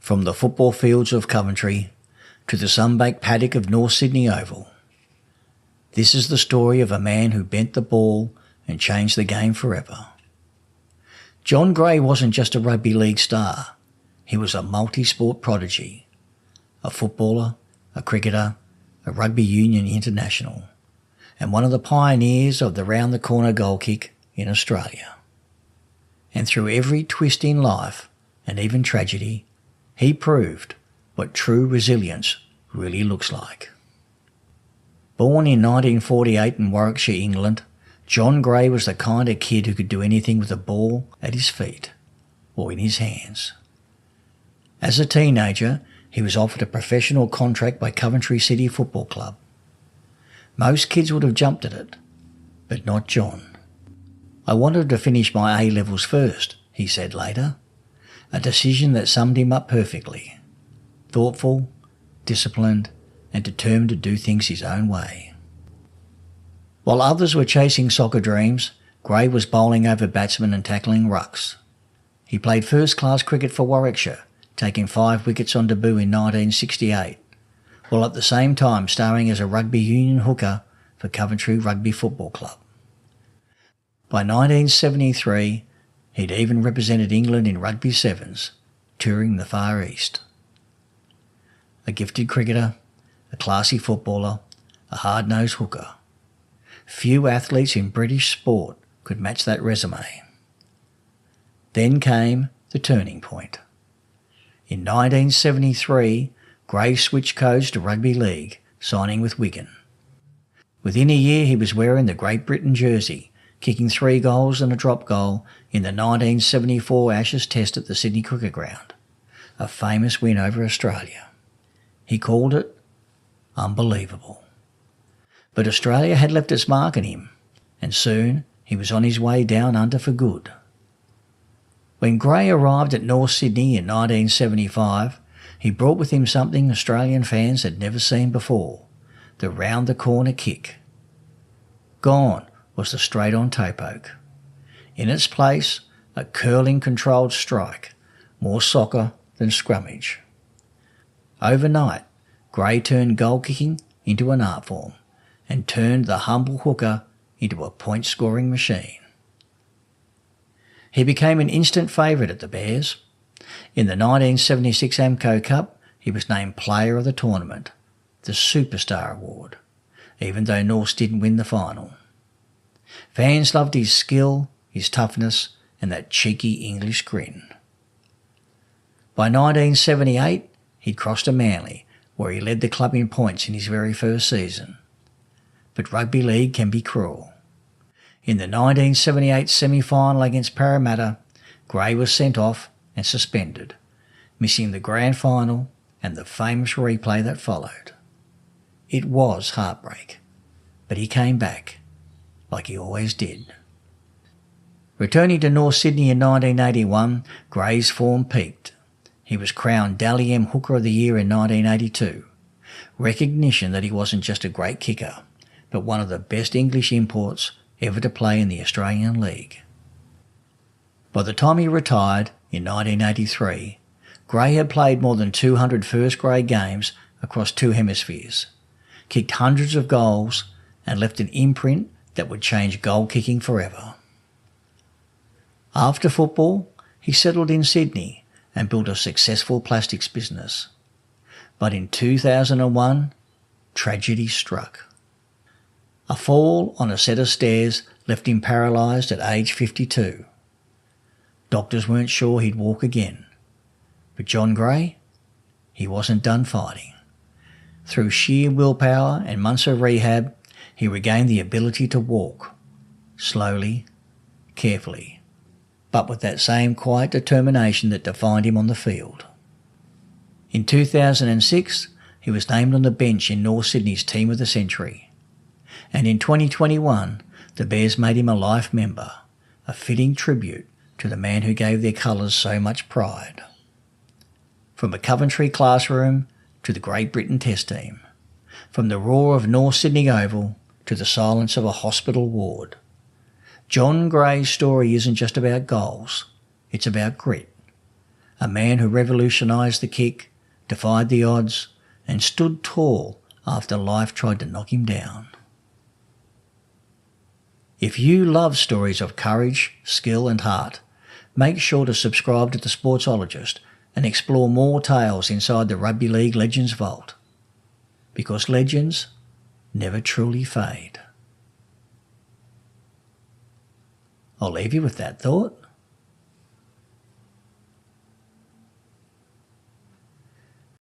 From the football fields of Coventry to the sun-baked paddock of North Sydney Oval, this is the story of a man who bent the ball and changed the game forever. John Gray wasn't just a rugby league star. He was a multi-sport prodigy, a footballer, a cricketer, a rugby union international, and one of the pioneers of the round-the-corner goal kick in Australia. And through every twist in life, and even tragedy, he proved what true resilience really looks like. Born in 1948 in Warwickshire, England, John Gray was the kind of kid who could do anything with a ball at his feet or in his hands. As a teenager, he was offered a professional contract by Coventry City Football Club. Most kids would have jumped at it, but not John. "I wanted to finish my A-levels first," he said later, a decision that summed him up perfectly. Thoughtful, disciplined, and determined to do things his own way. While others were chasing soccer dreams, Gray was bowling over batsmen and tackling rucks. He played first-class cricket for Warwickshire, taking 5 wickets on debut in 1968, while at the same time starring as a rugby union hooker for Coventry Rugby Football Club. By 1973, he'd even represented England in Rugby Sevens, touring the Far East. A gifted cricketer, a classy footballer, a hard-nosed hooker. Few athletes in British sport could match that resume. Then came the turning point. In 1973, Gray switched codes to rugby league, signing with Wigan. Within a year he was wearing the Great Britain jersey, kicking 3 goals and a drop goal in the 1974 Ashes Test at the Sydney Cricket Ground, a famous win over Australia. He called it unbelievable. But Australia had left its mark on him, and soon he was on his way down under for good. When Gray arrived at North Sydney in 1975, he brought with him something Australian fans had never seen before, the round-the-corner kick. Gone was the straight-on toe poke. In its place, a curling-controlled strike, more soccer than scrummage. Overnight, Gray turned goal-kicking into an art form and turned the humble hooker into a point-scoring machine. He became an instant favourite at the Bears. In the 1976 Amco Cup, he was named Player of the Tournament, the Superstar Award, even though North didn't win the final. Fans loved his skill, his toughness, and that cheeky English grin. By 1978, he'd crossed to Manly, where he led the club in points in his very first season. But rugby league can be cruel. In the 1978 semi-final against Parramatta, Gray was sent off and suspended, missing the grand final and the famous replay that followed. It was heartbreak, but he came back, like he always did. Returning to North Sydney in 1981, Gray's form peaked. He was crowned Dally M Hooker of the Year in 1982, recognition that he wasn't just a great kicker, but one of the best English imports ever to play in the Australian League. By the time he retired in 1983, Gray had played more than 200 first-grade games across 2 hemispheres, kicked hundreds of goals, and left an imprint that would change goal-kicking forever. After football, he settled in Sydney and built a successful plastics business. But in 2001, tragedy struck. A fall on a set of stairs left him paralysed at age 52. Doctors weren't sure he'd walk again. But John Gray? He wasn't done fighting. Through sheer willpower and months of rehab, he regained the ability to walk, slowly, carefully, but with that same quiet determination that defined him on the field. In 2006, he was named on the bench in North Sydney's Team of the Century. And in 2021, the Bears made him a life member, a fitting tribute to the man who gave their colours so much pride. From a Coventry classroom to the Great Britain Test team, from the roar of North Sydney Oval to the silence of a hospital ward, John Gray's story isn't just about goals, it's about grit, A man who revolutionised the kick, defied the odds, and stood tall after life tried to knock him down. If you love stories of courage, skill and heart, make sure to subscribe to the Sportzologist and explore more tales inside the Rugby League Legends Vault. Because legends never truly fade. I'll leave you with that thought.